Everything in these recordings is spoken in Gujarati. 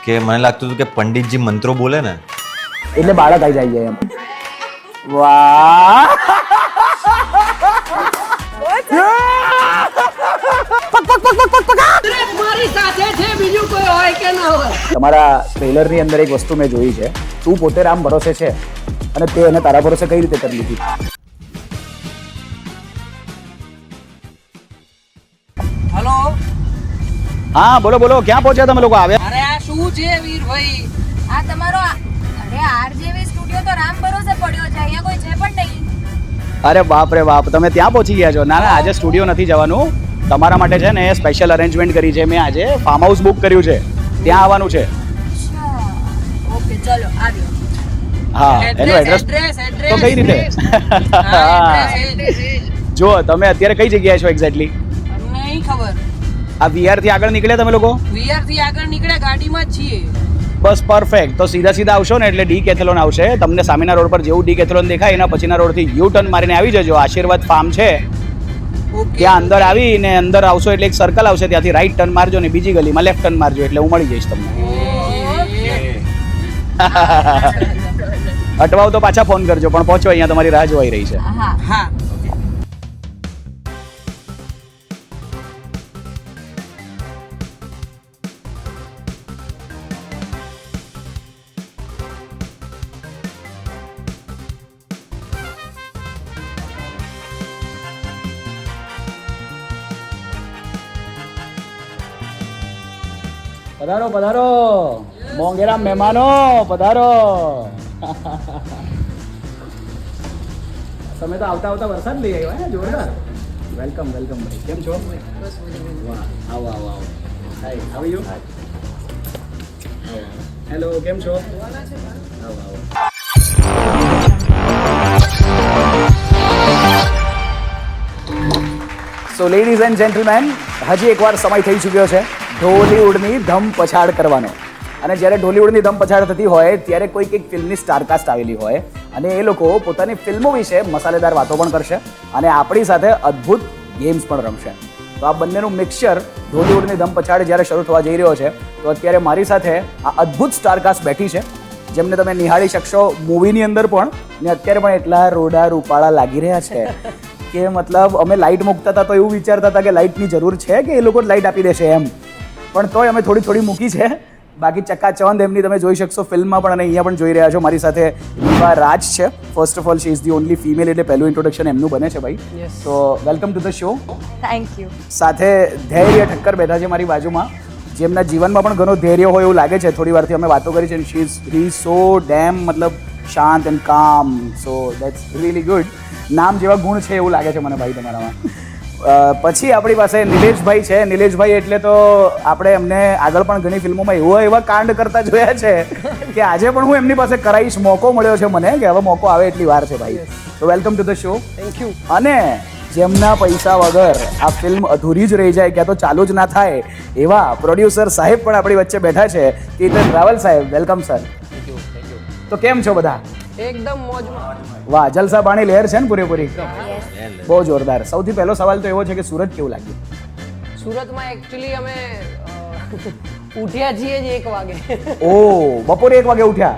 કે મને લાગતું હતું કે પંડિતજી મંત્રો બોલે ને એટલે બાળક આવી જાય એમ. વાહ, તમારા ટ્રેલરની અંદર એક વસ્તુ મેં જોઈ છે, તું પોતે રામ ભરોસે છે અને તે એને તારા ભરોસે કઈ રીતે કરી લીધી? હેલો. હા બોલો બોલો, ક્યાં પહોંચ્યા તમે લોકો? આવ્યા? અરે આ શું છે વીરભાઈ? આ તમારો અરે આરજેવી સ્ટુડિયો તો રામ ભરોસે પડ્યો છે, અહીંયા કોઈ છે પણ નહીં. અરે બાપ રે બાપ, તમે ત્યાં પહોંચી ગયા છો? ના ના, આજે સ્ટુડિયો નથી જવાનું. તમારા માટે છે ને સ્પેશિયલ અરેન્જમેન્ટ કરી છે મેં. આજે ફાર્મ હાઉસ બુક કર્યું છે, ત્યાં આવવાનું છે. અચ્છા, ઓકે ચલો આવ્યો. હા, એનું એડ્રેસ તો કઈ રીતે? જો તમે અત્યારે કઈ જગ્યાએ છો એક્ઝેક્ટલી? નહીં ખબર. આ વીઆર થી આગળ નીકળ્યા તમે લોકો? વીઆર થી આગળ નીકળ્યા, ગાડીમાં જ છીએ. બસ પરફેક્ટ. તો સીધા સીધા આવશો ને એટલે ડી કેથલોન આવશે. તમને સામેના રોડ પર જેવું ડી કેથલોન દેખાય એના પછીના રોડથી યુ ટર્ન મારીને આવી જજો. આશીર્વાદ ફાર્મ છે ત્યાં અંદર આવીને અંદર આવશો એટલે એક સર્કલ આવશે, ત્યાંથી રાઈટ ટર્ન મારજો ને બીજી ગલીમાં લેફ્ટ ટર્ન મારજો એટલે હું મળી જઈશ તમને. અટવાવ તો પાછા ફોન કરજો, પણ પહોંચો, અહીંયા તમારી રાહ જોવાઈ રહી છે. હા હા. પધારો પધારો મોંઘેરા મહેમાનો, પધારો. તમે તો આવતા આવતા વરસાદ લઈ આવ્યા હે, જોરદાર. વેલકમ વેલકમ ભાઈ, કેમ છો? વાહ, આવો આવો આવો. હાય, હાઉ આર યુ? હેલો, કેમ છો? આવો આવો. સો લેડીઝ એન્ડ જેન્ટલમેન, હજી એકવાર સમય થઈ ચૂક્યો છે ઢોલિવૂડની ધમ પછાડ કરવાનો. અને જ્યારે ઢોલિવૂડની ધમ પછાડ થતી હોય ત્યારે કોઈક એક ફિલ્મની સ્ટારકાસ્ટ આવેલી હોય અને એ લોકો પોતાની ફિલ્મો વિશે મસાલેદાર વાતો પણ કરશે અને આપણી સાથે અદ્ભુત ગેમ્સ પણ રમશે. તો આ બંનેનું મિક્સચર ઢોલિવૂડની ધમ પછાડ જ્યારે શરૂ થવા જઈ રહ્યો છે, તો અત્યારે મારી સાથે આ અદ્ભુત સ્ટારકાસ્ટ બેઠી છે, જેમને તમે નિહાળી શકશો મૂવીની અંદર પણ, ને અત્યારે પણ એટલા રોડા રૂપાળા લાગી રહ્યા છે કે મતલબ અમે લાઇટ મૂકતા હતા તો એવું વિચારતા હતા કે લાઇટની જરૂર છે કે એ લોકો લાઇટ આપી દેશે એમ, પણ તોય અમે થોડી થોડી મૂકી છે. બાકી ચકાચોંધ એમની તમે જોઈ શકશો ફિલ્મમાં પણ અને અહીંયા પણ જોઈ રહ્યા છો. મારી સાથે રીવા રાજ છે. First of all she is the only female, એટલે પહેલું ઇન્ટ્રોડક્શન એમનું બને છે ભાઈ. તો welcome to the show. Thank you. સાથે ધૈર્ય ઠક્કર બેઠા છે મારી બાજુમાં, જેમના જીવનમાં પણ ઘણો ધૈર્ય હોય એવું લાગે છે. થોડી વારથી અમે વાતો કરી છે. શી ઇઝ સો ડેમ મતલબ શાંત એન્ડ કામ. સો દેટ્સ રિયલી ગુડ. નામ જેવા ગુણ છે એવું લાગે છે મને ભાઈ તમારામાં. પછી આપણી પાસે નિલેશભાઈ છે. નિલેશભાઈ એટલે તો આપણે એમને આગળ પણ ઘણી ફિલ્મોમાં એવા કાંડ કરતા જોયા છે કે આજે પણ હું એમની પાસે કરાવીશ. મોકો મળ્યો છે મને કે હવે મોકો આવે એટલી વાર છે ભાઈ. તો welcome to the show. Thank you. અને જેમના પૈસા વગર આ ફિલ્મ અધૂરી જ રહી જાય, ક્યાં તો ચાલુ જ ના થાય, એવા પ્રોડ્યુસર સાહેબ પણ આપણી વચ્ચે બેઠા છે. કીર્તન રાવલ સાહેબ, વેલકમ સર. તો કેમ છો બધા? એકદમ મોજમાં. વાહ, જલસા પાણી લહેર છે ને પૂરેપૂરી? બહુ જોરદાર. સૌથી પહેલો સવાલ તો એવો છે કે સુરત કેવું લાગ્યું? સુરતમાં એકચ્યુઅલી અમે ઉઠ્યા છીએ જ 1 વાગે. ઓ, બપોરે 1 વાગે ઉઠ્યા?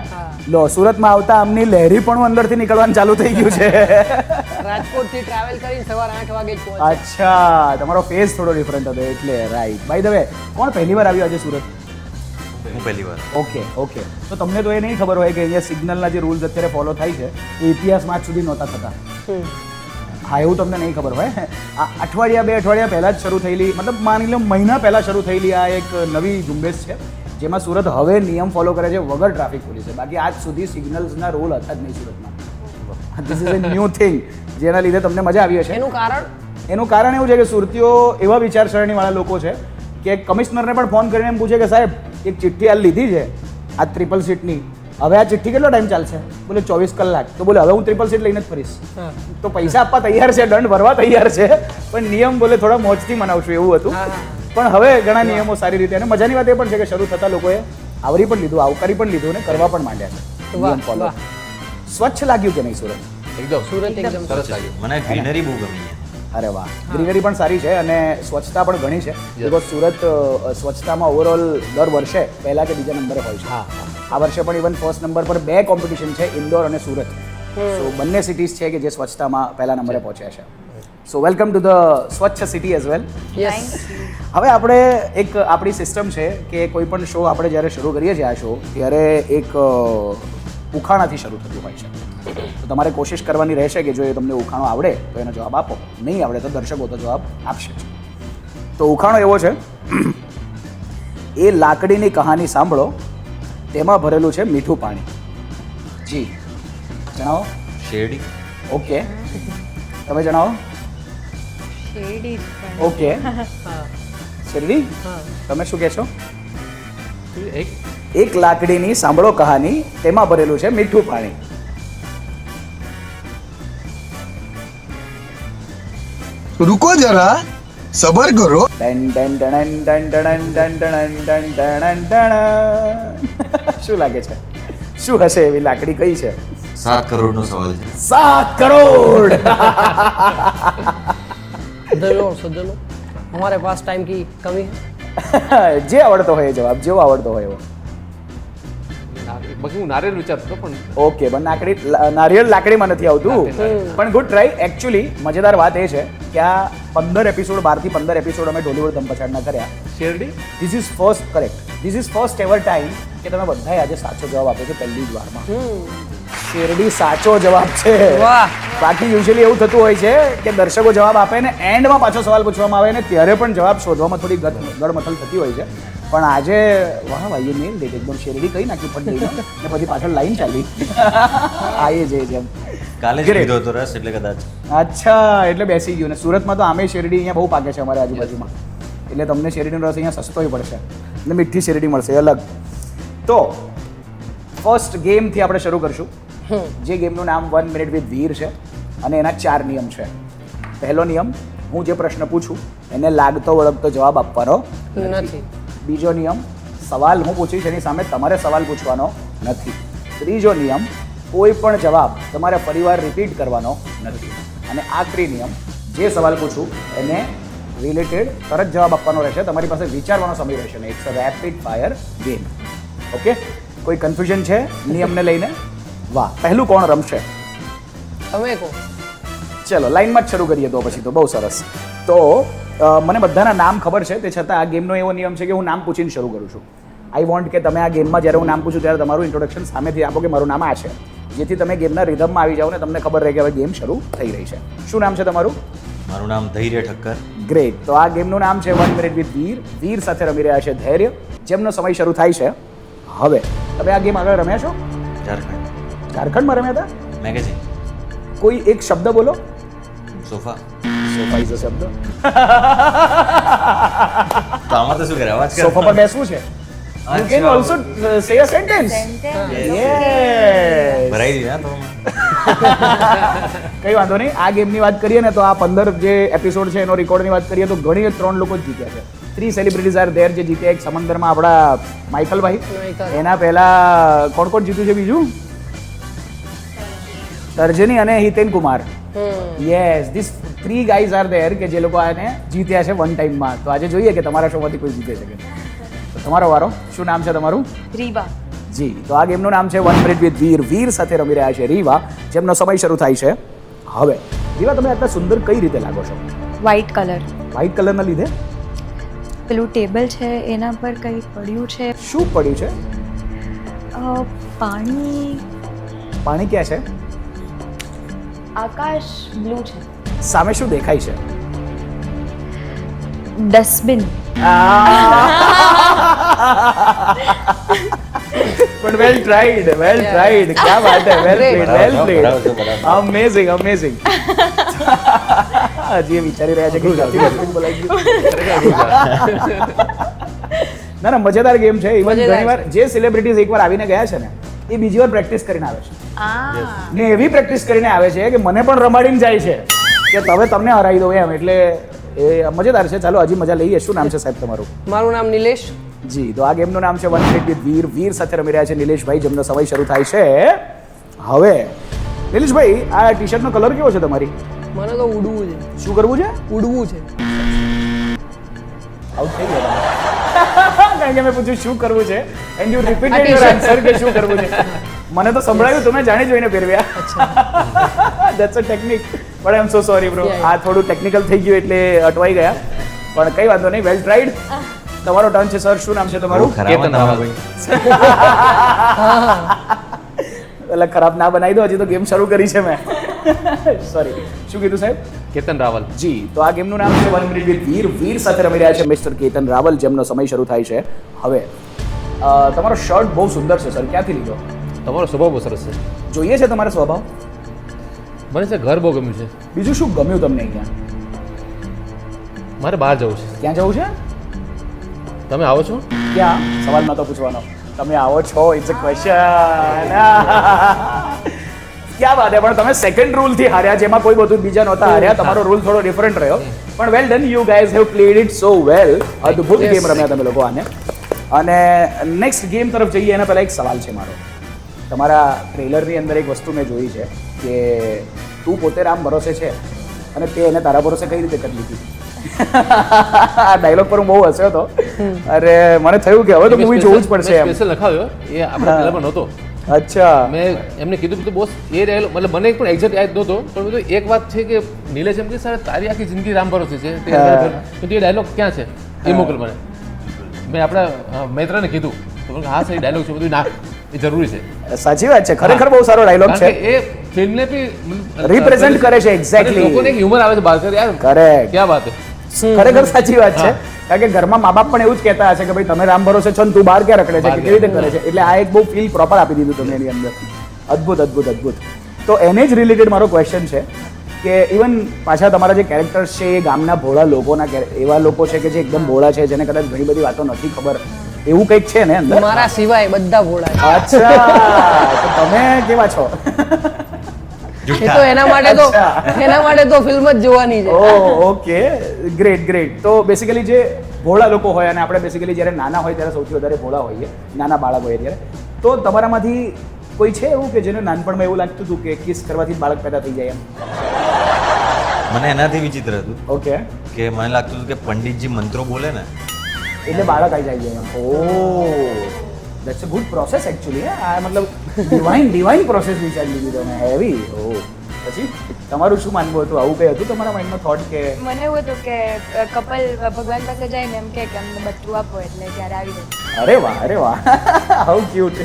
લો, સુરતમાં આવતા આમની લહેરી પણ અંદરથી નીકળવાનું ચાલુ થઈ ગયું છે. રાજકોટથી ટ્રાવેલ કરીને સવારે 8 વાગે જ પહોંચ્યા. અચ્છા, તમારો ફેસ થોડો ડિફરન્ટ હતો એટલે. રાઈટ. બાય ધ વે, કોણ પહેલી વાર આવ્યું આજે સુરત? હું પહેલી વાર. Okay okay. તો તમને તો એ નહીં ખબર હોય કે અહીંયા સિગ્નલના જે રૂલ્સ અત્યારે ફોલો થાય છે એ ઇતિહાસમાં આજ સુધી નહોતા થતા. હા, એવું તમને નહીં ખબર હોય. આ અઠવાડિયા 2 અઠવાડિયા પહેલાં જ શરૂ થયેલી, મતલબ માની લો મહિના પહેલાં શરૂ થયેલી આ એક નવી ઝુંબેશ છે, જેમાં સુરત હવે નિયમ ફોલો કરે છે વગર ટ્રાફિક પોલીસે. બાકી આજ સુધી સિગ્નલ્સના રૂલ હતા જ નહીં સુરતમાં. This is a new thing, જેના લીધે તમને મજા આવી હશે. એનું કારણ એવું છે કે સુરતીઓ એવા વિચારસરણીવાળા લોકો છે કે કમિશનરને પણ ફોન કરીને એમ પૂછે કે સાહેબ એક ચિઠ્ઠી આ લીધી છે આ 3 સીટની, હવે આ ચિઠ્ઠી કેટલો ટાઈમ ચાલશે? બોલે 24 કલાક. તો બોલે હવે હું 3 સીટ લઈને જ ફરીશ. તો પૈસા આપવા તૈયાર છે, દંડ ભરવા તૈયાર છે, પણ નિયમ બોલે થોડા મોજથી મનાવશું એવું હતું. પણ હવે ઘણા નિયમો સારી રીતે, અને મજાની વાત એ પણ છે કે શરૂ થતા લોકોએ આવરી પણ લીધું, આવકારી પણ લીધું અને કરવા પણ માંડ્યા છે નિયમ ફોલો. સ્વચ્છ લાગ્યું કે નહીં સુરત? એકદમ સુરત એકદમ સરસ લાગ્યું મને. ગ્રીનરી બહુ ગમી. અરે વાહ ગ્રીનરી પણ સારી છે અને સ્વચ્છતા પણ ઘણી છે બિકોઝ સુરત સ્વચ્છતામાં ઓવરઓલ દર વર્ષે પહેલા કે બીજા નંબરે હોય છે આ વર્ષે પણ ઇવન ફર્સ્ટ નંબર પર 2 કોમ્પિટિશન છે ઇન્દોર અને સુરત સો બંને સિટીઝ છે કે જે સ્વચ્છતામાં પહેલા નંબરે પહોંચ્યા છે સો વેલકમ ટુ ધ સ્વચ્છ સિટી એઝ વેલ યસ હવે આપણે એક આપણી સિસ્ટમ છે કે કોઈ પણ શો આપણે જ્યારે શરૂ કરીએ છીએ આ શો ત્યારે એક ઉખાણાથી શરૂ થતું હોય છે તો તમારે કોશિશ કરવાની રહેશે કે જો એ તમને ઉખાણો આવડે તો એનો જવાબ આપો નહીં આવડે તો દર્શકો તો જવાબ આપશે જ. તો ઉખાણો એવો છે એ લાકડીની કહાની સાંભળો તેમાં ભરેલું છે મીઠું પાણી જી જણાવો શેરડી. ઓકે તમે જણાવો શેરડી ઓકે શેરડી તમે શું કહેશો એક લાકડીની સાંભળો કહાની તેમાં ભરેલું છે મીઠું પાણી रुको जरा सबर करो ton ton ton ton ton ton ton ton ton ton. શું લાગે છે શું હશે એવી લાકડી કઈ છે 7 કરોડનો સવાલ છે. 7 કરોડ सज्जनों सज्जनों हमारे पास टाइम की कमी है જે આવડતો હોય એ જવાબ જેવો આવડતો હોય એવો બાકી હું નારિયેળ વિચારતો હતો પણ ઓકે પણ નારિયેળ લાકડીમાં નથી આવતું પણ ગુડ ટ્રાય એકચ્યુઅલી મજેદાર વાત એ છે કે આ 15 એપિસોડ 12 થી 15 એપિસોડ અમે ઢોલીવુડ ધમપછાડના કર્યા શેરડી this is first correct this is first ever time કે તમે બધાએ આજે સાચો જવાબ આપ્યો છે પહેલી જ વારમાં શેરડી સાચો જવાબ છે વાહ. બાકી યુઝ્યુઅલી એવું થતું હોય છે કે દર્શકો જવાબ આપે ને એન્ડમાં પાછો સવાલ પૂછવામાં આવે ને ત્યારે પણ જવાબ શોધવામાં થોડી ગડમથલ થતી હોય છે પણ આજે વાહ ભાઈ મેલ ડેટ એકદમ શેરડી કઈ નાખ્યું પણ ને પછી પાછળ લાઈન ચાલી આઈએ જઈએ જેમ કાલે જ Great. લીધો હતો રસ એટલે કદાચ. અચ્છા એટલે બેસી ગયું ને સુરતમાં તો આમે શેરડી અહીંયા બહુ પાકે છે અમારે આજુબાજુમાં એટલે તમને શેરડીનો રસ અહીંયા સસ્તોય પડશે અને મીઠી શેરડી મળશે અલગ તો ફર્સ્ટ ગેમથી આપણે શરૂ કરશું જે ગેમનું નામ 1 મિનિટ વિથ વીર છે અને એના 4 નિયમ છે પહેલો નિયમ હું જે પ્રશ્ન પૂછું એને લાગતો વળગતો જવાબ આપવાનો નથી બીજો નિયમ સવાલ હું પૂછીશ એની સામે તમારે સવાલ પૂછવાનો નથી ત્રીજો નિયમ કોઈ પણ જવાબ તમારે ફરીવાર રિપીટ કરવાનો નથી અને આખરી નિયમ જે સવાલ પૂછું એને રિલેટેડ તરત જવાબ આપવાનો રહેશે તમારી પાસે વિચારવાનો સમય રહેશે ને it's a rapid fire game okay કોઈ કન્ફ્યુઝન છે નિયમને લઈને વાહ પહેલું કોણ રમશે તમે કહો ચલો લાઈનમાં જ શરૂ કરીએ તો પછી તો બહુ સરસ તો મને બધાના નામ ખબર છે તે છતાં આ ગેમનો એવો નિયમ છે કે હું નામ પૂછીને શરૂ કરું છું આઈ વોન્ટ કે તમે આ ગેમમાં જ્યારે હું નામ પૂછું ત્યારે તમારું ઇન્ટ્રોડક્શન સામેથી આપો કે મારું નામ આ છે જેથી તમે ગેમના રિધમમાં આવી જાઓ ને તમને ખબર રહે કે હવે ગેમ શરૂ થઈ રહી છે શું નામ છે તમારું મારું નામ ધૈર્ય ઠક્કર. ગ્રેટ તો આ ગેમનું નામ છે 1 મિનિટ વિથ વીર વીર સાથે રમી રહ્યા છે ધૈર્ય જેમનો સમય શરૂ થાય છે હવે તમે આ ગેમ આગળ રમ્યા છો ઝારખંડ. ઝારખંડમાં રમ્યા હતા મેગેઝિન. કોઈ એક શબ્દ બોલો સોફા. સોફા ઇઝ અ શબ્દ તો આમાં તો શું કરે અવાજ કરે? સોફા પર બેસવું છે યુ કેન અચ્છા. ઓલ્સો સે અ સેન્ટેન્સ યસ ભરાઈ દીધા તો કઈ વાંધો નહીં આ ગેમની વાત કરીએ ને તો આ 15 જે એપિસોડ છે એનો રેકોર્ડની વાત કરીએ તો ઘણી 3 લોકો જ જીત્યા છે 3 સેલિબ્રિટીઝ આર ધેર જે જીત્યા એક સમંદરમાં આપણા માઇકલભાઈ માઇકલ. એના પહેલા કોણ કોણ જીત્યું છે બીજું તર્જની અને Hiten Kumar yes this 3 guys are there કે જે લોકો આને જીત્યા છે વન ટાઈમમાં તો આજે જોઈએ કે તમારા શોમાંથી કોઈ જીતે છે કે તો તમારો વારો શું નામ છે તમારું રીવા જી તો આ ગેમનું નામ છે 1 મિનિટ વિથ વીર વીર સાથે રમી રહ્યા છે રીવા જેમનો સમય શરૂ થાય છે હવે રીવા તમે આટલા સુંદર કઈ રીતે લાગો છો વ્હાઇટ કલર વ્હાઇટ કલરના લીધે પેલું ટેબલ છે એના પર કંઈ પડ્યું છે શું પડ્યું છે પાણી પાણી ક્યાં છે આકાશ બ્લુ છે સામે શું દેખાય છે ડસ્ટબિન પણ વેલ ટ્રાઈડ ક્યાં વાત હે વેલ પ્લેડ બરાબર, બરાબર. અમેઝિંગ અમેઝિંગ હજી એ વિચારી રહ્યા છે કે ક્યાંથી ડસ્ટબિન બોલાઈ ગયું ના ના મજેદાર ગેમ છે ઇવન મજેદાર ઘણીવાર જે સેલિબ્રિટીઝ એકવાર આવીને ગયા છે ને એ બીજી વાર પ્રેક્ટિસ કરીને આવે છે ને એવી પ્રેક્ટિસ કરીને આવે છે કે મને પણ રમાડીને જાય છે કે તમે તમને હરાવી દો એમ એટલે એ મજેદાર છે ચાલો હજી મજા લઈએ શું નામ છે સાહેબ તમારું મારું નામ નિલેશ જી તો આ ગેમનું નામ છે 1 મિનિટ વિથ વીર વીર સાથે રમી રહ્યા છે નિલેશભાઈ જેમનો સમય શરૂ થાય છે હવે નિલેશભાઈ આ ટી શર્ટનો કલર કેવો છે તમારી મને તો ઉડવું છે. શું કરવું છે? ઉડવું છે. આઉટ થઈ ગયો કારણ કે મેં પૂછ્યું શું કરવું છે and you repeated your answer કે શું કરવું છે. મને તો સંભળાયું તમે જાણી જોઈને પહેરવ્યા. That's a technique but I am so sorry bro. આ થોડું ટેકનિકલ થઈ ગયું એટલે અટવાઈ ગયા પણ કઈ વાંધો નહીં. વેલ ટ્રાઈડ. તમારો ટર્ન છે સર. શું નામ છે તમારું? ખરાબ ના ભાઈ. એટલે ખરાબ ના બનાવી દો. હજી તો ગેમ શરૂ કરી છે મેં. સોરી. શું કીધું સાહેબ? કેતન રાવલ. જી. તો આ ગેમનું નામ છે 1 મિનિટ વિથ વીર. વીર સાથે રમી રહ્યા છે મિસ્ટર કેતન રાવલ, જેમનો સમય શરૂ થાય છે હવે. તમારો શર્ટ બહુ સુંદર છે સર. ક્યાંથી લીધો? તમારો સ્વભાવ બહુ સરસ છે. જોઈએ છે તમારો સ્વભાવ. મને છે ઘર બહુ ગમ્યું છે. બીજું શું ગમ્યું તમને અહીંયા? મારે બહાર જવું છે. ક્યાં જવું છે? તમે આવો છો? ક્યાં? સવાલ નતો પૂછવાનો. તમે આવો છો ઇટ્સ અ ક્વેશ્ચન. ક્યાં વાત હે. પણ તમે સેકન્ડ રૂલ થી હાર્યા, જેમાં કોઈ બધું બીજા નહોતા હાર્યા. તમારો રૂલ થોડો ડિફરન્ટ રહ્યો પણ well done. You guys have played it so well. અદ્ભુત ગેમ રમ્યા તમે લોકો આને. અને નેક્સ્ટ ગેમ તરફ જઈએ એના પહેલા એક સવાલ છે મારો. તમારા ટ્રેલરની અંદર એક વસ્તુ મેં જોઈ છે કે તું પોતે રામ ભરોસે છે અને તે એને તારા ભરોસે કઈ રીતે કરી લીધી. આ ડાયલોગ પર હું બહુ હસ્યો હતો. અરે મને થયું કે હવે તો મૂવી જોવું જ પડશે એમ. સ્પેશિયલ લખાવ્યો એ આપણા પહેલામાં નહોતો. અચ્છા. મેં એમને કીધું કે બોસ એ ડાયલોગ મતલબ મને પણ એક્ઝેક્ટ યાદ નહોતો પણ મેં એક વાત છે કે નીલેશ એમ કે સર તારી આખી જિંદગી રામ ભરોસે છે તો એ ડાયલોગ ક્યાં છે એ મોકલ મને. મેં આપણા મિત્રને કીધું તો હા સર ડાયલોગ છે બધું ના એ જરૂરી છે. સાચી વાત છે. ખરેખર બહુ સારો ડાયલોગ છે. એ ફિલ્મને બી રિપ્રેઝન્ટ કરે છે એક્ઝેક્ટલી. લોકોને એક હ્યુમર આવે છે બહાર યાર. કરેક્ટ. ક્યાં વાત છે. ખરેખર સાચી વાત છે. કારણ કે ઘરમાં મા બાપ પણ એવું જ કહેતા હશે કે ભાઈ તમે રામ ભરોસે છો ને તું બહાર ક્યાં રખડે છે કે કેવી રીતે કરે છે. એટલે આ એક બહુ ફીલ પ્રોપર આપી દીધું તમને એની અંદર. અદ્ભુત અદ્ભુત અદ્ભુત. તો એને જ રિલેટેડ મારો ક્વેશ્ચન છે કે ઇવન પાછા તમારા જે કેરેક્ટર્સ છે એ ગામના ભોળા લોકોના એવા લોકો છે કે જે એકદમ ભોળા છે, જેને કદાચ ઘણી બધી વાતો નથી ખબર, એવું કંઈક છે ને અંદર? મારા સિવાય બધા ભોળા છે. અચ્છા. તો તમે કેવા છો? એ તો એના માટે તો ફિલ્મ જ જોવાની છે. ઓકે. Great great. તો બેસિકલી જે ભોળા લોકો હોય અને આપણે બેસિકલી જ્યારે નાના હોય ત્યારે સૌથી વધારે ભોળા હોઈએ, નાના બાળક હોય ત્યારે, તો તમારામાંથી કોઈ છે એવું કે જેને નાનપણમાં એવું લાગતું હતું કે કિસ કરવાથી બાળક પેદા થઈ જાય એમ? મને એનાથી વિચિત્ર હતું ઓકે. કે મને લાગતું હતું કે પંડિતજી મંત્રો બોલે ને એટલે બાળક આવી જાય એમ. Oh that's a good process actually. આ મતલબ ડિવાઇન પ્રોસેસ વિચારી લીધી તમે. હેવી. ઓ પછી તમારું શું માનવું હતું? આવું કંઈ હતું તમારા માઇન્ડમાં થોટ કે? મને એવું હતું કે કપલ ભગવાન પાસે જઈને એમ કે અમને બચ્ચું આપો એટલે ત્યારે આવી જાય. અરે વાહ, અરે વાહ, હાઉ ક્યુટ.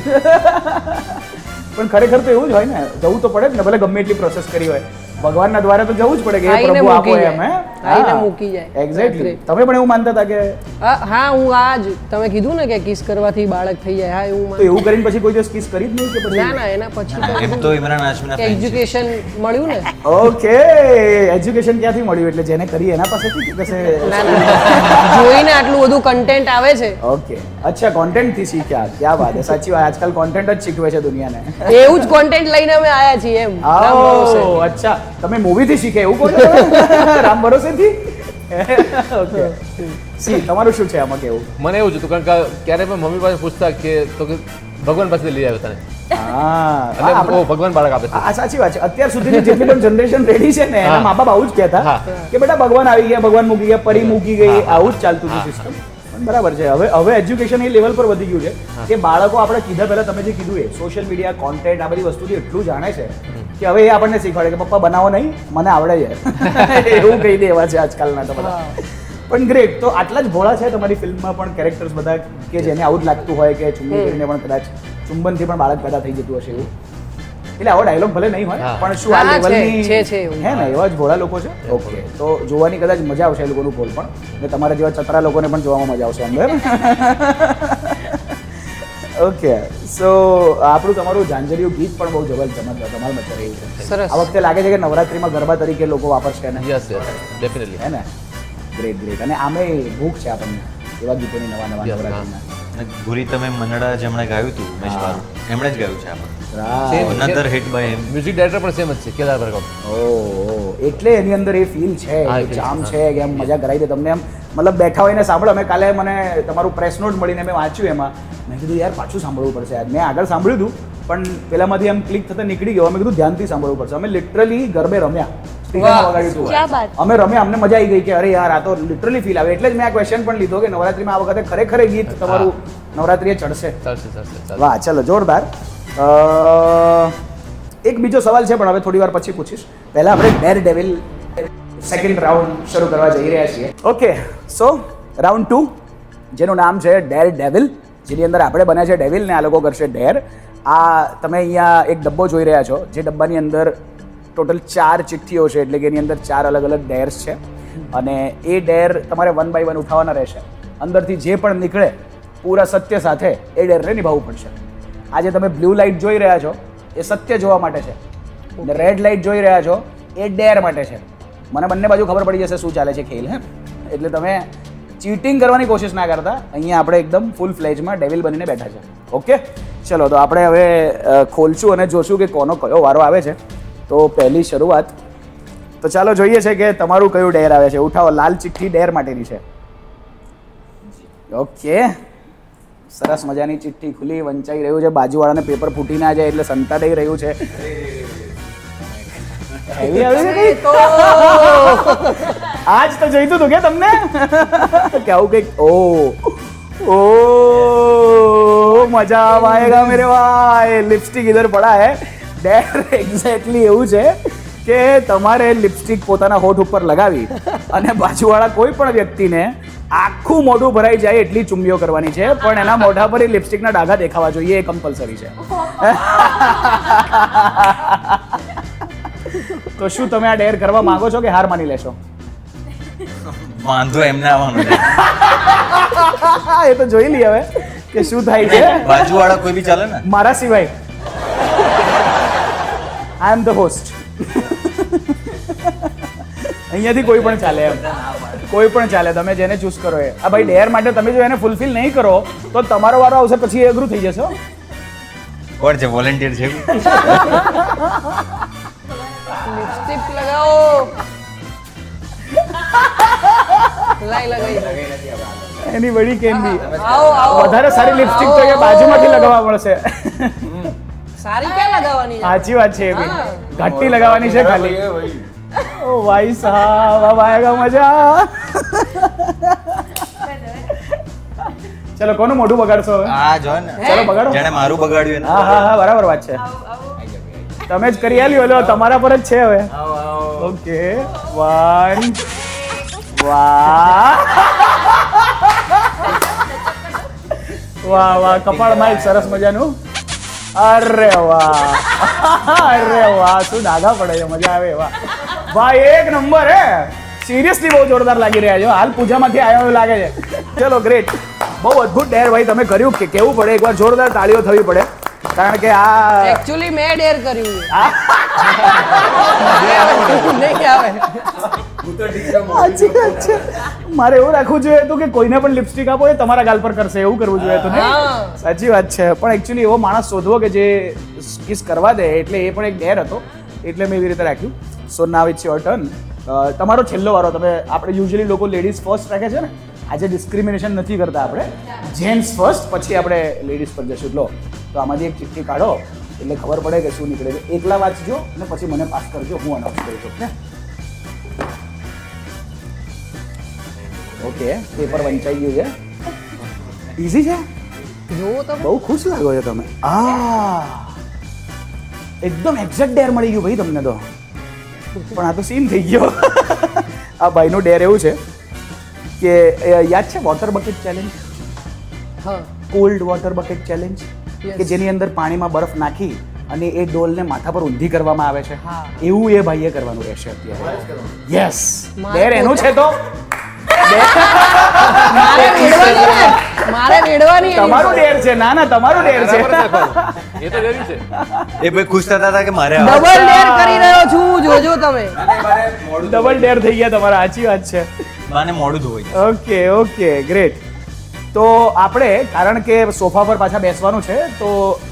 પણ ખરેખર તો એવું જ હોય ને, જવું તો પડે જ ને, ભલે ગમે એટલી પ્રોસેસ કરી હોય. ભગવાનના દ્વારા તો જવું જ પડે કે એ પ્રભુ આપો એમ. આઈને મૂકી જાય. એક્ઝેક્ટલી. તમે પણ એવું માનતા હતા કે? હા હું આજ તમે કીધું ને કે કિસ કરવાથી બાળક થઈ જાય. હા એવું તો એવું કરીને પછી કોઈ દિવસ કિસ કરી જ નહીં કે પછી? ના એના પછી એમ તો ઇમરાન હાશમીના fan છે. એજ્યુકેશન મળ્યું ને. ઓકે. એજ્યુકેશન ક્યાંથી મળ્યું? એટલે જેને કરી એના પાસેથી કે કશે? જોઈને આટલું બધું કન્ટેન્ટ આવે છે. ઓકે. અચ્છા, કોન્ટેન્ટ થી શીખ્યા. ક્યાં વાત છે. સાચી વાત. આજકાલ કોન્ટેન્ટ જ શીખવે છે દુનિયાને. એવું જ કોન્ટેન્ટ લઈને અમે આયા છીએ એમ. ઓહ અચ્છા. તમે મૂવી થી શીખે એવું કહો છો? રામ ભરોસે થી? ઓકે. સી તમારું શું છે આમાં કેવું? મને એવું જ હતું કારણ કે ક્યારે પણ મમ્મી પાસે પૂછતા કે તો કે ભગવાન પાસે લઈ આવ્યો તને હા. અને ભગવાન બાળક આપે છે. આ સાચી વાત છે. અત્યાર સુધીની જેટલી પણ જનરેશન રેડી છે ને એના મા બાપ આવું જ કહેતા હા. કે બેટા ભગવાન આવી ગયા, ભગવાન મૂકી ગયા, પરી મૂકી ગઈ. આવું જ ચાલતું હતું સિસ્ટમ. પણ બરાબર છે. હવે એજ્યુકેશન એ લેવલ પર વધી ગયું છે કે બાળકો આપણે કીધા પહેલા તમે જે કીધું એ સોશિયલ મીડિયા કોન્ટેન્ટ આ બધી વસ્તુથી એટલું જાણે છે કે હવે એ આપણને શીખવાડે કે પપ્પા બનાવો નહીં, મને આવડે છે. એવું કહી દે એવા છે આજકાલના તો બધા. પણ ગ્રેટ. તો આટલા જ ભોળા છે તમારી ફિલ્મમાં પણ કેરેક્ટર્સ બધા કે જેને આવું જ લાગતું હોય કે ચુંબન કરીને પણ કદાચ ચુંબનથી પણ બાળક પેદા થઈ જતું હશે એવું? એટલે આવો ડાયલોગ ભલે નહીં હોય પણ શું આ લેવલની છે એવું. હે ને એવા જ ભોળા લોકો છે. ઓકે. તો જોવાની કદાચ મજા આવશે એ લોકોનું પોલ પણ, અને તમારા જેવા ચતરા લોકોને પણ જોવામાં મજા આવશે અંદર. ઓકે. સો આપણું તમારું ઝાંઝરિયું ગીત પણ બહુ જબરજસ્ત ધમાલ મચી રહ્યું છે. સરસ. આ વખતે લાગે છે કે નવરાત્રીમાં ગરબા તરીકે લોકો વાપરશે ને? Yes definitely. હે ને? Great great. અને આમે ભૂખ છે આપણને એવા ગીતોની નવા નવરાત્રીના. અને ગુરી તમે મનડા જેમણે ગાયું હતું ઉમેશ બારુ, એમણે જ ગાયું છે આપણે. Right. Another hit by him. Music director પણ સેમ જ છે કેદાર ભરગવ. ઓહ, એટલે એની અંદર એ ફીલ છે, હા, એ એ feel ચામ છે. છે કે એમ મજા કરાવી દે તમને. એમ મતલબ બેઠા હોઈને સાંભળો. અમે કાલે મને તમારું પ્રેસ નોટ મળીને મેં વાંચ્યું એમાં. મેં કીધું યાર પાછું સાંભળવું પડશે યાર. મેં આગળ સાંભળ્યું હતું પણ પેલામાંથી એમ ક્લિક થતાં નીકળી ગયો. મેં કીધું ધ્યાનથી સાંભળવું પડશે. અમે લિટરલી ગરબે રમ્યા સ્પીકરમાં વગાડ્યું હતું. ક્યાં વાત? અમે રમ્યા, અમને મજા આવી ગઈ કે અરે યાર આ તો લિટરલી ફીલ આવે. એટલે જ મેં આ ક્વેશ્ચન પણ લીધો કે નવરાત્રીમાં આ વખતે ખરેખર એ ગીત તમારું નવરાત્રીએ ચડશે. ચાલશે વાહ, ચલો જોરદાર. એક બીજો સવાલ છે પણ હવે થોડી વાર પછી પૂછીશ. પહેલા આપણે ડેર ડેવિલ સેકન્ડ રાઉન્ડ શરૂ કરવા જઈ રહ્યા છીએ. ઓકે, સો રાઉન્ડ 2 જેનું નામ છે ડેર ડેવિલ, જેની અંદર આપણે બને છે ડેવિલ ને આ લોકો કરશે ડેર. આ તમે અહીંયા એક ડબ્બો જોઈ રહ્યા છો, જે ડબ્બાની અંદર ટોટલ 4 ચિઠ્ઠીઓ છે, એટલે કે એની અંદર 4 અલગ અલગ ડેર્સ છે અને એ ડેર તમારે 1 by 1 ઉઠાવવાના રહેશે. અંદરથી જે પણ નીકળે પૂરા સત્ય સાથે એ ડેરને નિભાવવું પડશે. આ જે તમે બ્લુ લાઇટ જોઈ રહ્યા છો એ સત્ય જોવા માટે છે અને રેડ લાઇટ જોઈ રહ્યા છો એ ડેર માટે છે. મને બંને બાજુ ખબર પડી જશે શું ચાલે છે ખેલ, હે. એટલે તમે ચીટિંગ કરવાની કોશિશ ના કરતા. અહીંયા આપણે એકદમ ફૂલ ફ્લેજમાં ડેવિલ બનીને બેઠા છે. ઓકે, ચલો તો આપણે હવે ખોલશું અને જોશું કે કોનો કયો વારો આવે છે. તો પહેલી શરૂઆત તો ચાલો જોઈએ છે કે તમારું કયું ડેર આવે છે. ઉઠાવો, લાલ ચિઠ્ઠી ડેર માટેની છે. ઓકે, સરસ મજાની ચિઠ્ઠી ખુલી, વંચાઈ રહ્યું છે. બાજુવાળાને પેપર ફૂટી ના જાય એટલે સંતાડાઈ રહ્યું છે. હેવી આવી છે કંઈ? આજ તો જોઈતું હતું કે તમને કે આવું કંઈક. ओ मजा आएगा मेरे भाई. लिपस्टिक इधर पड़ा है. ડેર એક્ઝેક્ટલી એવું છે કે તમારે લિપસ્ટિક પોતાના હોઠ ઉપર લગાવી અને બાજુવાળા કોઈ પણ વ્યક્તિને આખું મોઢું ભરાઈ જાય એટલી ચુંબીઓ કરવાની છે, પણ એના મોઢા પર લિપસ્ટિકના ડાઘા દેખાવા જોઈએ, એ કમ્પલસરી છે. તો શું તમે આ ડેર કરવા માંગો છો કે હાર માની લેશો? વાંધો એમને આવવાનું છે. એ તો જોઈ લઈએ હવે કે શું થાય છે. બાજુવાળા કોઈ બી ચાલે ને, મારા સિવાય. આઈ એમ ધ હોસ્ટ. અહીંયાથી કોઈ પણ ચાલે, એમ કોઈ પણ ચાલે, તમે જેને ચૂઝ કરો એ. આ ભાઈ ડેર માટે તમે જો એને ફૂલફિલ નહીં કરો તો તમારો વારો આવશે, પછી એ અઘરું થઈ જશે. કોણ છે વોલેન્ટિયર છે? લિપસ્ટિક લગાવો. લગાઈ એની વડી કેમ બી આવો આવો. વધારે સારી લિપસ્ટિક તો એ બાજુમાંથી લગાવવા મળશે. સારી ક્યાં લગાવવાની છે? સાચી વાત છે. એ બી ઘાટી લગાવવાની છે ખાલી. ઓ ભાઈ સાહેબ, अब आएगा मजा. ચલો, કોનું મોઢું બગાડશો હવે? આ જો ને, ચલો બગાડો. જેણે મારું બગાડ્યું એને. હા હા હા, બરાબર વાત છે. તમે જ કરી આલ્યું, એટલે તમારા પર જ છે હવે. ઓકે, 1 વાહ વાહ વાહ, કપાળમાં એક સરસ મજાનું. અરે વાહ, અરે વાહ, શું ડાઘા પડે છે, મજા આવે. વાહ ભાઈ, એક નંબર. હે સિરિયસલી બહુ જોરદાર લાગી રહ્યા છો. હાલ પૂજામાંથી આવ્યો એવું લાગે છે. ચલો, ગ્રેટ, બહુ અદ્ભુત ડેર ભાઈ તમે કર્યું. કે કેવું પડે, એકવાર જોરદાર તાળીઓ થવી પડે, કારણ કે આ એકચ્યુઅલી મેં ડેર કર્યું છે. આ નહીં આવે. સાચી વાત છે. મારે એવું રાખવું જોઈએ હતું કે કોઈને પણ લિપસ્ટિક આપો એ તમારા ગાલ પર કરશે, એવું કરવું જોઈએ હતું ને. હા. સાચી વાત છે. પણ એકચ્યુઅલી એવો માણસ શોધવો કે જે કિસ કરવા દે, એટલે એ પણ એક ડેર હતો, એટલે મેં એવી રીતે રાખ્યું. સો નાવ ઇટ્સ યોર ટર્ન. તમારો છેલ્લો વારો. તમે આપણે યુઝ્યુઅલી લોકો લેડીઝ ફર્સ્ટ રાખે છે ને, આજે ડિસ્ક્રિમિનેશન નથી કરતા આપણે. જેન્ટ્સ ફર્સ્ટ, પછી આપણે લેડીઝ પર જશું. લો, તો આમાંથી એક ચિઠ્ઠી કાઢો એટલે ખબર પડે કે શું નીકળે છે. એકલા વાંચજો અને પછી મને પાસ કરજો, હું અનાઉન્સ કરી શકું ને. ઓકે, પેપર વંચાઈ ગયું છે. ઇઝી છે. જોવો તમે. બહુ ખુશ લાગો છો તમે. એકદમ એક્ઝેક્ટ ડેર મળી ગયું ભાઈ તમને તો. પણ આ તો સીન થઈ ગયો. આ ભાઈનું ડેર એવું છે કે યાદ છે વોટર બકેટ ચેલેન્જ? હા. Cold water bucket challenge, Yes. કે જેની અંદર પાણીમાં બરફ નાખી અને એ ડોલને માથા પર ઊંધી કરવામાં આવે છે. હા. એવું એ ભાઈએ કરવાનું રહેશે અત્યારે. યસ, મારે ડેર એનું છે. તો મારે રેડવાની ને. મારે રેડવાની એની તમારું પર. ડેર છે. ના ના, તમારું ડેર છે. એ તો જરૂરી છે. એ ભાઈ ખુશ થતા હતા કે મારે ડબલ ડેર કરી રહ્યો છું, જોજો તમે. ડબલ ડેર થઈ ગયા તમારા. સાચી વાત છે. માને મોડું ધોવાઈ જાય. Okay okay, great. તો આપણે, કારણ કે સોફા પર પાછા બેસવાનું છે, તો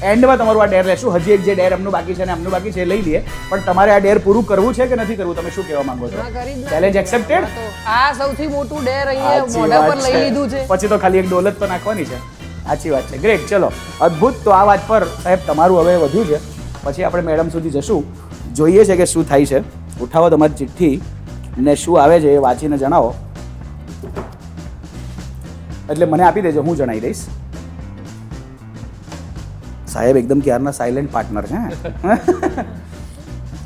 એન્ડમાં તમારું આ ડેર લેશું. હજી એક જે ડેર એમનું બાકી છે ને એમનું બાકી છે એ લઈ લઈએ. પણ તમારે આ ડેર પૂરું કરવું છે કે નથી કરવું? તમે શું કહેવા માંગો છો? હા, કરી દો. Challenge accepted. આ સૌથી મોટું ડેર અહીંયા મોઢા પર લઈ લીધું છે. પછી તો ખાલી એક ડોલત તો નાખવાની છે. સાચી વાત છે. ગ્રેટ, ચલો, અદ્ભુત. તો આ વાત પર સાહેબ તમારું હવે વધ્યું છે. પછી આપણે મેડમ સુધી જશું, જોઈએ છે કે શું થાય છે. ઉઠાવો તમારી ચિઠ્ઠી ને શું આવે છે એ વાંચીને જણાવો, એટલે મને આપી દેજો, હું જણાવી દઈશ. સાહેબ એકદમ ક્યારના સાયલેન્ટ પાર્ટનર છે.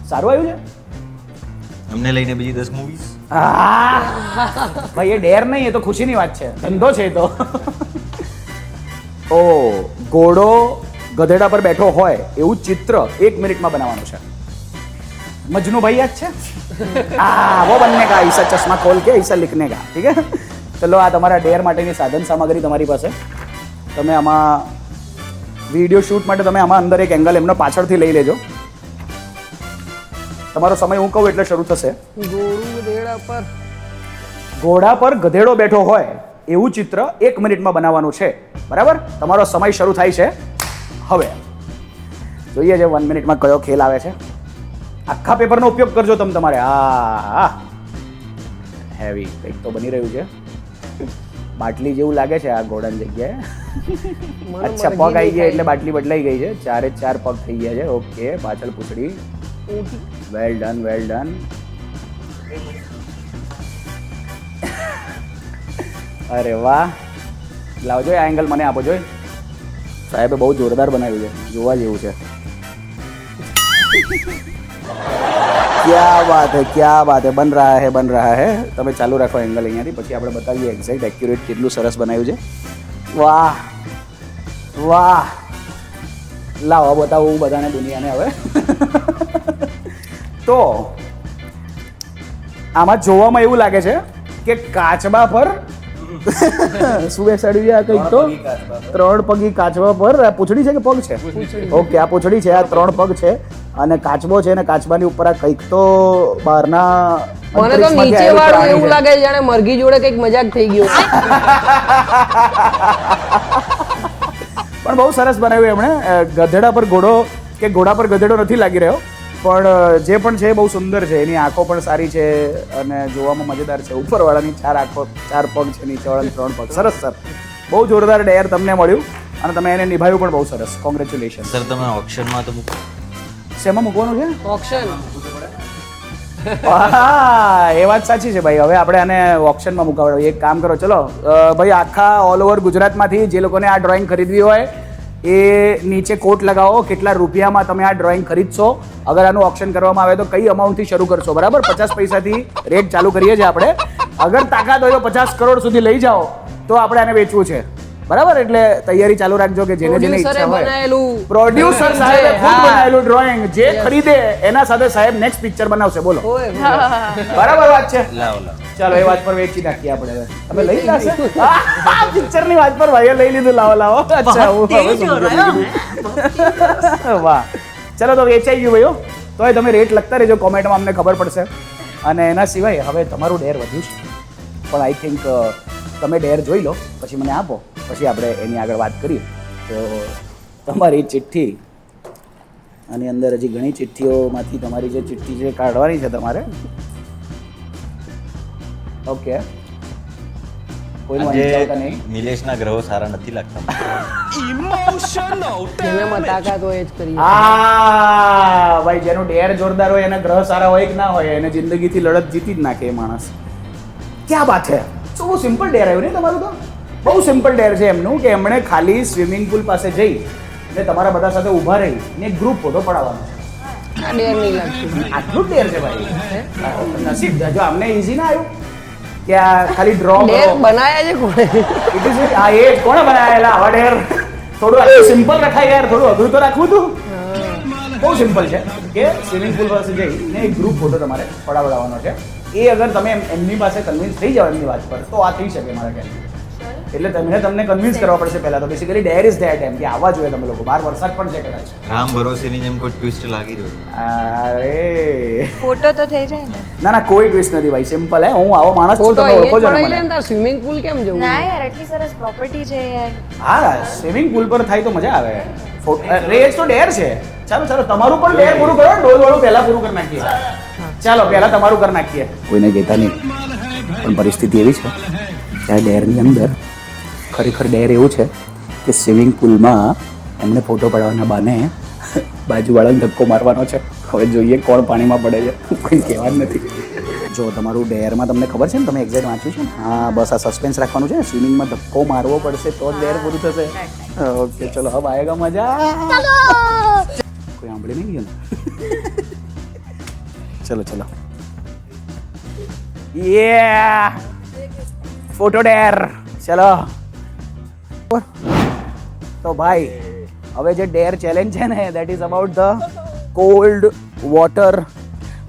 સારું આવ્યું છે. અમને લઈને બીજી 10 મૂવીઝ. ભાઈ એ ડેર નહીં, એ તો ખુશીની વાત છે, ધંધો છે એ તો. ઓ ઘોડો ગધેડા પર બેઠો હોય એવું ચિત્ર 1 મિનિટમાં બનાવવાનું છે. મજનू भाई યાદ છે? वो बनने का, ऐसा चश्मा खोल के ऐसा लिखने का. ठीक है, ચલો આ તમારા ડેર માટેની સાધન સામગ્રી તમારી પાસે. તમે આમાં વિડીયો શૂટ માટે તમે આમાં અંદર એક એંગલ એમનો પાછળથી લઈ લેજો. તમારો સમય હું કહું એટલે શરૂ થશે. ઘોડા પર ગધેડો બેઠો હોય એવું ચિત્ર 1 મિનિટમાં બનાવવાનું છે. બરાબર, તમારો સમય શરૂ થાય છે હવે. જોઈએ છે 1 મિનિટમાં કયો ખેલ આવે છે. આખા પેપરનો ઉપયોગ કરજો તમે તમારે. હા, હેવી કંઈક તો બની રહ્યું છે. બાટલી જેવું લાગે છે આ ઘોડાની જગ્યાએ. અચ્છા, પગ આવી ગયા એટલે બાટલી બદલાઈ ગઈ છે. 4 4 પગ થઈ ગયા છે. ઓકે, પાછળ પૂંછડી. Well done, well done. અરે વાહ, લાવજો આ એંગલ મને આપો. જોઈ સાહેબે બહુ જોરદાર બનાવ્યું છે, જોવા જેવું છે. क्या बात है, क्या बात है, बन रहा है, बन रहा है. તમે ચાલુ રાખો એંગલ અહીંયાથી, પછી આપણે બતાવીએ એક્ઝેક્ટ એક્યુરેટ કેટલું સરસ બનાવ્યું છે. વાહ વાહ, લાવો બતાવો હું બધાને દુનિયાને હવે. તો આમાં જોવામાં એવું લાગે છે કે કાચબા પર શું બેસાડ્યું છે આ કંઈક તો 3 પગી કાચબા પર. આ પૂંછડી છે કે પગ છે? ઓકે, આ પૂંછડી છે, આ 3 પગ છે અને કાચબો છે અને કાચબાની ઉપર આ કંઈક તો બહારના મને તો નીચે વાળું એવું લાગે છે જાણે મરઘી જોડે કંઈક મજાક થઈ ગયો. પણ બહુ સરસ બનાવ્યું એમણે. ગધેડા પર ઘોડો કે ઘોડા પર ગધેડો નથી લાગી રહ્યો, પણ જે પણ છે બહુ સુંદર છે. એની આંખો પણ સારી છે અને જોવામાં મજેદાર છે. ઉપરવાળાની 4 આંખો, 4 પગ છે, નીચેવાળાની 3 પગ. સરસ સર, બહુ જોરદાર ડેર તમને મળ્યું અને તમે એને નિભાવ્યું પણ બહુ સરસ. કોંગ્રેચ્યુલેશન સર તમે ઓપ્શનમાં તો મૂકો. શેમાં મૂકવાનું છે? ઓપ્શન હા, એ વાત સાચી છે ભાઈ. હવે આપણે આને ઓપ્શનમાં મુકાવડાવીએ. એક કામ કરો, ચલો ભાઈ, આખા ઓલ ઓવર ગુજરાતમાંથી જે લોકોને આ ડ્રોઈંગ ખરીદવી હોય એ નીચે કોટ લગાવો કેટલા રૂપિયામાં તમે આ ડ્રોઈંગ ખરીદશો. અગર આનું ઓપ્શન કરવામાં આવે તો કઈ અમાઉન્ટથી શરૂ કરશો? બરાબર, 50 પૈસાથી રેટ ચાલુ કરીએ છીએ આપણે. અગર તાકાત હોય તો 50 કરોડ સુધી લઈ જાઓ તો આપણે આને વેચવું છે. બરાબર, એટલે તૈયારી ચાલુ રાખજો કે જેને જેને ઈચ્છા હોય. પ્રોડ્યુસર સાહેબે ખુદ બનાવેલું ડ્રોઈંગ જે ખરીદે એના સાથે સાહેબ નેક્સ્ટ પિક્ચર બનાવશે. બોલો, બરાબર વાત છે? લાવો લાવો. ચાલો એ વાત પર વેચી નાખીએ આપણે. હવે તમે લઈ લાશે પિક્ચર ની વાત પર ભાઈએ લઈ લીધું. લાવો લાવો. અચ્છા, વાહ, ચલો તો વેચાઈ ગયું ભાઈઓ. તોય તમે રેટ લખતા રહેજો કોમેન્ટમાં, અમને ખબર પડશે. અને એના સિવાય હવે તમારું ડેર વધ્યું છે, પણ આઈ થિંક તમે ડેર જોઈ લો પછી મને આપો, પછી આપણે એની આગળ વાત કરીએ. તો તમારી ચિઠ્ઠી આની અંદર હજી ઘણી ચિઠ્ઠીઓમાંથી તમારી જે ચિઠ્ઠી છે કાઢવાની છે તમારે. ઓકે, કોઈનું આજે વાંચતા નહીં. નિલેશના ગ્રહો સારા નથી લાગતા. જેનામાં તાકાત હોય એ જ કરીએ. હા ભાઈ, જેનું ડેર જોરદાર હોય એના ગ્રહ સારા હોય કે ના હોય, એને જિંદગીથી લડત જીતી જ નાખે એ માણસ. ક્યાં વાત છે. તો બહુ સિમ્પલ ડેર આવ્યું નહીં તમારું? તો બહુ સિમ્પલ ડેર છે એમનું કે એમણે ખાલી સ્વિમિંગ પુલ પાસે જઈ ને તમારા બધા સાથે ઊભા રહી ને એક ગ્રુપ ફોટો પડાવવાનો છે. આ ડેર નહીં લાગતું. આટલું ડેર છે ભાઈ. નસીબ જો અમને ઈઝી ના આવ્યું કે આ ખાલી ડ્રો ડેર બનાયા છે કોણે? હા, એ કોણે બનાવેલા આવા ડેર? થોડું આટલું સિમ્પલ રખાય યાર, થોડું અઘરું તો રાખવું હતું. બહુ સિમ્પલ છે કે સ્વિમિંગ પુલ પાસે જઈને એક ગ્રુપ ફોટો તમારે પડાવડાવવાનો છે. એ અગર તમે એમની પાસે કન્વિન્સ થઈ જાઓ એમની વાત પર તો આ થઈ શકે મારા ખ્યાલથી. એટલે તમને કન્વિન્સ કરવા પડશે પહેલા તો. બેસિકલી ડેર ઇઝ ધેટ એમ કે આવવા જોઈએ તમે લોકો. બહાર વરસાદ પણ છે કદાચ. રામ ભરોસેની જેમ કોઈ ટ્વિસ્ટ લાગી રહ્યો. અરે ફોટો તો થઈ જાય ને. ના ના, કોઈ ટ્વિસ્ટ નથી ભાઈ. સિમ્પલ હે. હું આવો માણસ છું, ફોટો તમે ઓળખો છો ને પડાવી લે મને. ને તાર સ્વિમિંગ પુલ કેમ જવું? ના યાર, એટલી સરસ પ્રોપર્ટી છે યાર. હા, સ્વિમિંગ પુલ પર થાય તો મજા આવે. રેસ તો ડેર છે. ચાલો ચાલો, તમારું પણ ડેર પૂરું કરો. ડોલ વાળું પહેલા પૂરું કરી નાખીએ. ચાલો પહેલા તમારું કરી નાખીએ. કોઈને કહેતા નહીં, પણ પરિસ્થિતિ એવી છે કે આ ડેરની અંદર ખરેખર ડેર એવું છે કે સ્વિમિંગ પુલમાં એમને ફોટો પડાવવાના બાને બાજુવાળાને ધક્કો મારવાનો છે. હવે જોઈએ કોણ પાણીમાં પડે છે, કોઈ કહેવા જ નથી. જો તમારું ડેરમાં તમને ખબર છે ને, તમે એક્ઝેક્ટ વાંચ્યું છે ને? હા, બસ આ સસ્પેન્સ રાખવાનું છે. સ્વિમિંગમાં ધક્કો મારવો પડશે તો જ ડેર પૂરું થશે. ઓકે, ચલો હવે આયેગા મજા. કોઈ સાંભળી નહીં ગયું ને? ચલો ચલો, યે ફોટો ડેર. ચલો તો ભાઈ, હવે જે ડેર ચેલેન્જ છે ને, that is about the cold water.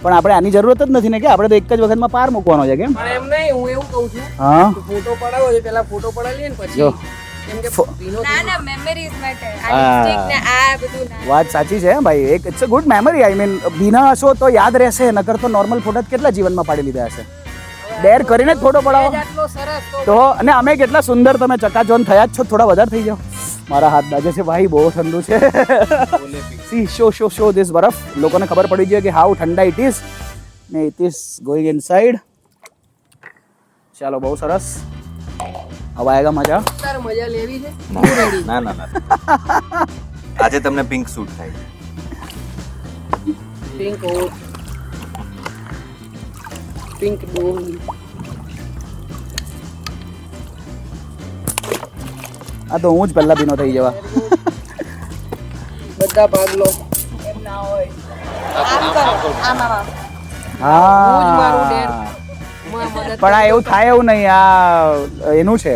પણ આપણે આની જરૂરત જ નથી ને, કે આપણે તો એક જ વખતમાં પાર મૂકવાનો છે. કેમ? પણ એમ નહીં, હું એવું કહું છું, હા, ફોટો પડાવો છે, પહેલા ફોટો પડાવી ને પછી જો કેમ કે વિનોદ ના ના મેમરીઝ માટે આ હા. લિપસ્ટિક ને આ બધું ના વાત સાચી છે ભાઈ. એક it's a good memory. I mean, બીના હશો તો યાદ રહેશે, નકર તો નોર્મલ ફોટા કેટલા જીવનમાં પાડી લીધા હશે. ડેર કરીને જ ફોટો પડાવો આટલો સરસ તો. અને અમે કેટલા સુંદર, તમે ચકાચોન થયા જ છો. થોડા વધારે થઈ જાઓ. મારા હાથ દાજે છે ભાઈ, બહુ ઠંડુ છે. સી શો ધીસ બરફ. લોકોને ખબર પડી જોઈએ કે હાઉ ઠંડા ઇટ ઇઝ ને ઇટ ઇઝ ગોઈંગ ઇનસાઇડ. ચાલો, બહુ સરસ. હવે આયેગા મજા. તારે મજા લેવી છે. ના ના ના, આજે તમને પિંક સૂટ થાય. પિંક હોટ, પિંક ડોલ. આ તો હું જ પહેલા ભીનો થઈ જવા. બધા ભાગ લો. એમ ના હોય આમ કરો આમ આમ હું જ મારું ડેર હા, મદદ પણ આ એવું થાય એવું નહીં. આ એનું છે,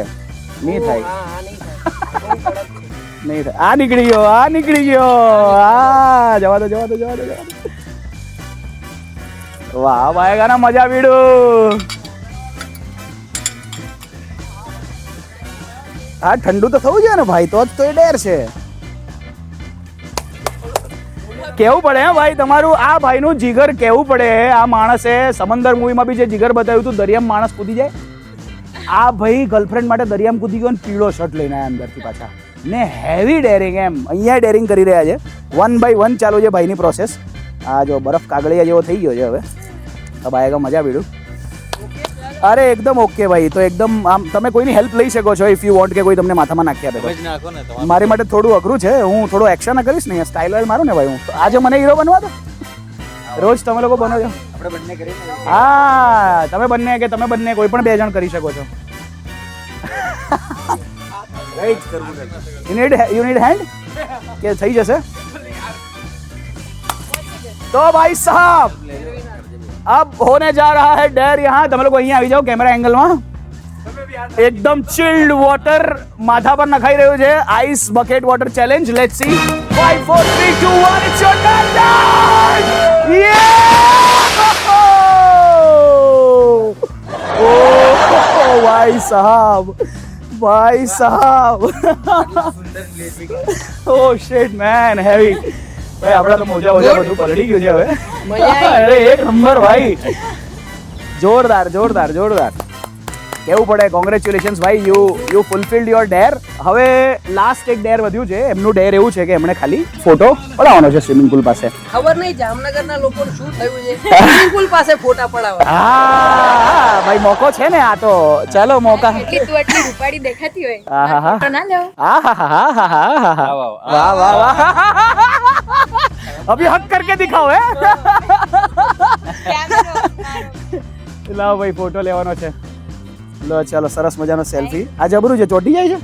નહીં થાય, હા નહીં થાય. નહીં થાય. આ નીકળી ગયો, આ નીકળી ગયો. હા, જવા દો, જવા દો, જવા દો, જવા દો. વાહ ભાઈ, ગાના મજા પીડું. આ ઠંડુ તો થવું જોઈએ ને ભાઈ, તો જ તો એ ડેર છે. કેવું પડે હે ભાઈ તમારું, આ ભાઈનું જીગર કેવું પડે. આ માણસે સમંદર મૂવીમાં બી જે જીગર બતાવ્યું હતું, દરિયામાં માણસ કૂદી જાય. આ ભાઈ ગર્લફ્રેન્ડ માટે દરિયામાં કૂદી ગયો ને પીળો શર્ટ લઈને આવ્યા અંદરથી પાછા. ને હેવી ડેરિંગ, એમ અહીંયા ડેરિંગ કરી રહ્યા છે. 1 by 1 ચાલુ છે ભાઈની પ્રોસેસ. આ જો બરફ કાગળિયા જેવો થઈ ગયો છે હવે. હવે આયેગા મજા પીડું. અરે એકદમ ઓકે ભાઈ. તો એકદમ આમ તમે કોઈની હેલ્પ લઈ શકો છો ઇફ યુ વોન્ટ, કે કોઈ તમને માથામાં નાખી આપે તો. તમે જ નાખો ને તમારે. મારી માટે થોડું અઘરું છે. હું થોડો એક્શન કરીશ ને, સ્ટાઇલ વાઇલ મારું ને ભાઈ. હું તો આજે મને હીરો બનવા દો. રોજ તમે લોકો બનો છો. આપણે બંને કરીને હા, તમે બંને કે તમે બંને કોઈ પણ 2 જણ કરી શકો છો. યુ નીડ હેન્ડ કે થઈ જશે. तो भाई साहब अब होने जा रहा है डेर. यहाँ તમે લોકો અહીંયા આવી જાઓ કેમેરા એંગલમાં. એકદમ ચિલ્ડ વોટર માથા પર નખાઈ રહ્યું છે. Ice bucket water challenge. Let's see. 5 4 3 2 1 it's your turn. ઓ ભાઈ સાहब, भाई साहब. ઓ શિટ મેન, હેવી ભાઈ. આપણા તો મોજા બધું પલળી ગયું છે હવે. અરે એક નંબર ભાઈ, જોરદાર જોરદાર જોરદાર. કેવું પડે. કોંગ્રેચ્યુલેશન્સ ભાઈ, યુ ફુલફિલ્ડ યોર ડેર. હવે લાસ્ટ એક ડેર વધ્યું છે. એમનું ડેર એવું છે કે એમણે ખાલી ફોટો પડાવવાનો છે સ્વિમિંગ પુલ પાસે. ખબર નહીં જામનગરના લોકોને શું થયું છે, સ્વિમિંગ પુલ પાસે ફોટા પડાવવા. હા ભાઈ, મોકો છે ને આ તો. ચાલો મોકા. એટલી તું આટલી રૂપાળી દેખાતી હોય આહાહા. તો ના લેવો. આહાહાહાહાહા. વાહ વાહ વાહ. અભી હક કરકે દિખાઓ હે. લાવ ભાઈ, ફોટો લેવાનો છે. લો ચાલો, સરસ મજાનો સેલ્ફી. આ જબરું છે, ચોટી જાય છે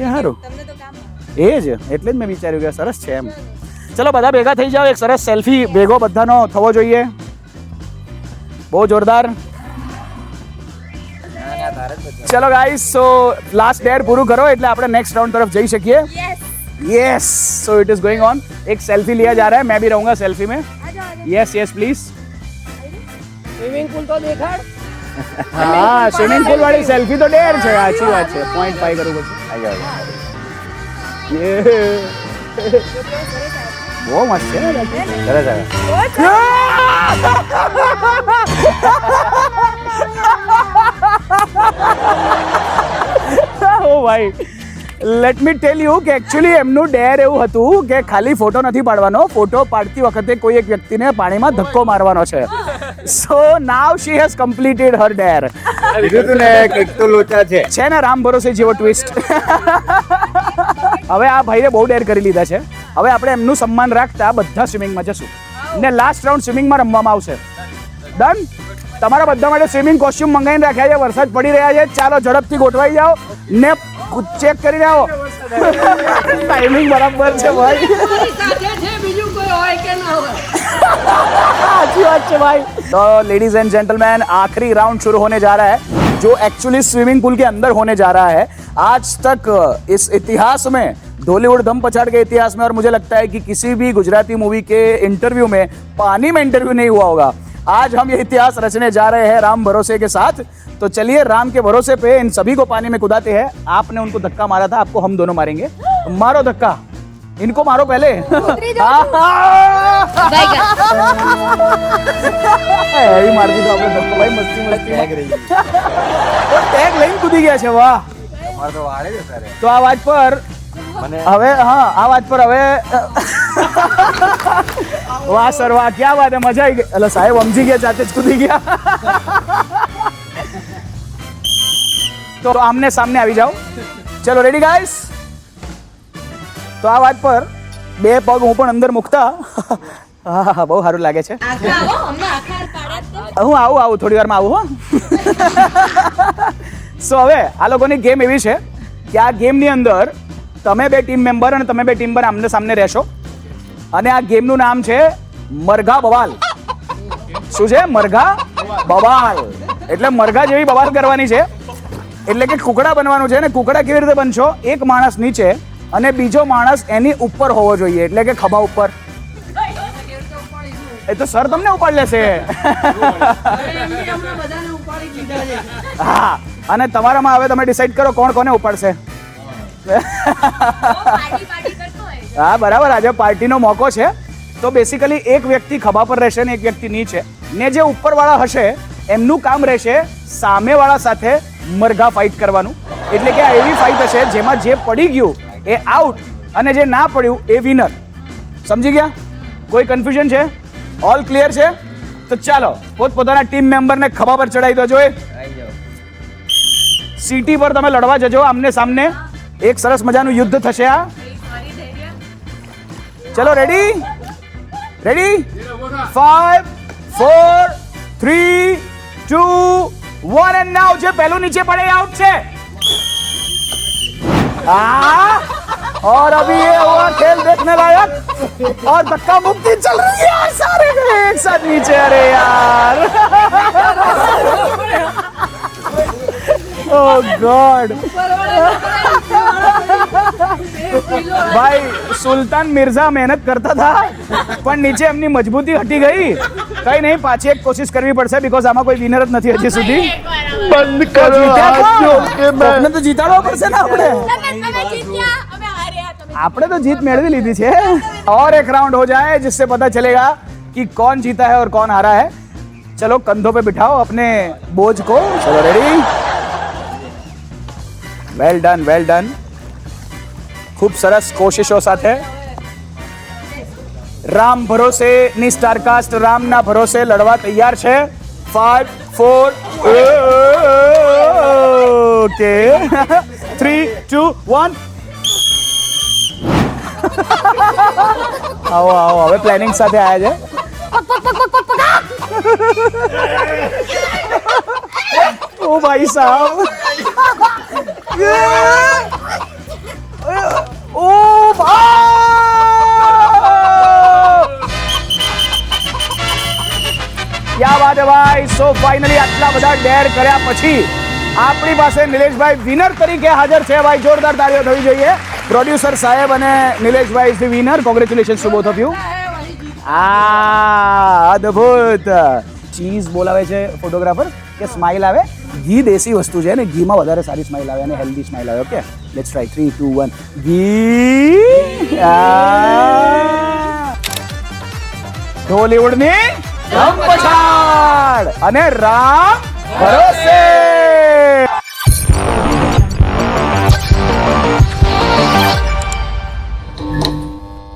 એ સારું. તમને તો કામ એ જ એટલે જ મેં વિચાર્યું કે સરસ છે એમ. ચલો બધા ભેગા થઈ જાઓ, એક સરસ સેલ્ફી ભેગો બધાનો થવો જોઈએ. બહુ જોરદાર. ચલો ગાઈસ, સો લાસ્ટ ડેર પૂરું કરો એટલે આપણે નેક્સ્ટ રાઉન્ડ તરફ જઈ શકીએ. Yes, so it is going on. एक सेल्फी लिया जा रहा है, मैं भी रहूंगा सेल्फी में. Yes yes please. Swimming pool તો દેખાડ. हाँ, स्विमिंग पूल वाली सेल्फी तो डेर છે. સાચી વાત છે. 0.5 કરું પછી. ये બહુ મસ્ત છે ને. સરસ આવે. ઓ ભાઈ, લેટ મી ટેલ યુ કે એકચ્યુઅલી એમનું ડેર એવું હતું કે ખાલી ફોટો નથી પાડવાનો, ફોટો પાડતી વખતે કોઈ એક વ્યક્તિને પાણીમાં ધક્કો મારવાનો છે. સો નાવ શી હેઝ કમ્પ્લીટેડ હર ડેર. એક તો લોચા છે. છે ને રામ ભરોસે જેવો ટ્વિસ્ટ. હવે આ ભાઈને બહુ ડેર કરી લીધા છે. હવે આપણે એમનું સન્માન રાખતા બધા સ્વિમિંગમાં જશું. ને લાસ્ટ રાઉન્ડ સ્વિમિંગમાં રમવામાં આવશે. ડન? તમારા બધા માટે સ્વિમિંગ કોસ્ચ્યુમ મંગાવીને રાખ્યા છે. વરસાદ પડી રહ્યા છે. ચાલો ઝડપથી ગોઠવાઈ જાઓ ને ચેક કરીને આવો. टाइमिंग बराबर है भाई. अच्छी बात है भाई. तो लेडीज एंड जेंटलमैन, आखिरी राउंड शुरू होने जा रहा है जो एक्चुअली स्विमिंग पूल के अंदर होने जा रहा है. आज तक इस इतिहास में, ढोलीवुड धम पछाड़ के इतिहास में, और मुझे लगता है कि किसी भी गुजराती मूवी के इंटरव्यू में पानी में इंटरव्यू नहीं हुआ होगा. आज हम ये इतिहास रचने जा रहे हैं राम भरोसे के साथ. तो चलिए राम के भरोसे पे इन सभी को पानी में कुदाते हैं. आपने उनको धक्का मारा था, आपको हम दोनों मारेंगे. मारो धक्का, इनको मारो पहले. हेवी मार दी तो आपने धक्का भाई. मस्ती मस्ती तो टैग લઈને કૂદી ગયા છે. વાહ. તો આ વાત પર હવે, હા, આ વાત પર હવે વાહ સર વાહ, क्या बात है, મજા આવી ગઈ. એટલે સાહેબ સમજી ગયા, જાતે જ કૂદી ગયા. તો આમને સામને આવી જાઓ. ચલો રેડી ગાઈસ. તો આ વાત પર બે પગ હું પણ અંદર મૂકતા. હા, બહુ સારું લાગે છે. હું આવું થોડી વારમાં આવું. હો. સો હવે આ લોકોની ગેમ એવી છે કે આ ગેમની અંદર તમે બે ટીમ મેમ્બર અને તમે બે ટીમ પર આમને સામને રહેશો. અને આ ગેમનું નામ છે મરઘા બવાલ. શું છે? મરઘા બવાલ. એટલે મરઘા જેવી બવાલ કરવાની છે. એટલે કે કુકડા બનવાનું છે. ને કુકડા કેવી રીતે બનશો? એક માણસ નીચે અને બીજો માણસ એની ઉપર હોવો જોઈએ, એટલે કે ખભા ઉપર. એ તો સર તમને ઉપાડી લેશે. હા, અને તમારામાં હવે તમે ડિસાઈડ કરો કોણ કોને ઉપાડશે. હા બરાબર, આજે પાર્ટીનો મોકો છે. તો બેસિકલી એક વ્યક્તિ ખભા પર રહેશે ને એક વ્યક્તિ નીચે. ને જે ઉપરવાળા હશે એમનું કામ રહેશે સામેવાળા સાથે મરઘા ફાઇટ કરવાનું. એટલે કે આ એવી ફાઇટ હશે જેમાં જે પડી ગયું એ આઉટ અને જે ના પડ્યું એ વિનર. સમજી ગયા? કોઈ કન્ફ્યુઝન છે? ઓલ ક્લિયર છે? તો ચાલો પોતપોતાના ટીમ મેમ્બરને ખભા પર ચડાવી દો. જોઈએ સીટી પર તમે લડવા જજો આમને સામને. એક સરસ મજાનું યુદ્ધ થશે આ. ચલો રેડી રેડી 5 4 3 2 1 एंड नाउ. જે પહેલું નીચે પડે એ આઉટ છે. और अभी ये हुआ खेल देखने लायक. और धक्का मुक्की चल रही है यार, सारे एक साथ नीचे. अरे यार ओह गॉड. भाई सुल्तान मिर्जा मेहनत करता था પણ નીચે એમની મજબૂતી હટી ગઈ. કઈ નહીં, પાછી એક કોશિશ કરવી પડશે બીકોઝ આમાં કોઈ વિનર જ નથી હજી સુધી. બંધ કરો. આપણે તો જીતાડવો પડશે ને. આપણે तो जीत मेड़वी ली थी छे. और एक राउंड हो जाए जिससे पता चलेगा कि कौन जीता है और कौन हारा है. चलो कंधों पे बिठाओ अपने बोझ को. चलो ready. Well done well done. खूब सरस कोशिशों સાથે રામ ભરોસે ની સ્ટારકાસ્ટ રામના ભરોસે લડવા તૈયાર છે. 5 4 ઓકે 3 2 1. આવો આવો, હવે પ્લાનિંગ સાથે આવ્યા છે. ઓ ભાઈ સાહેબ. ઓ क्या बात है भाई. સો ફાઇનલી આટલા બધા ડેર કર્યા પછી આપણી પાસે નિલેશભાઈ વિનર તરીકે હાજર છે. ભાઈ જોરદાર તાળીઓ થવી જોઈએ. પ્રોડ્યુસર સાહેબ અને નિલેશભાઈ is the winner. Congratulations to both of you. અદ્ભુત. ચીઝ બોલાવે છે ફોટોગ્રાફર કે સ્માઇલ આવે. ઘી દેશી વસ્તુ છે ને, ઘીમાં વધારે સારી સ્માઇલ આવે અને હેલ્ધી સ્માઇલ આવે. Okay let's try 3 2 1. ઘી. ઢોલીવુડની ધમ પછાડ અને રામ ભરોસે.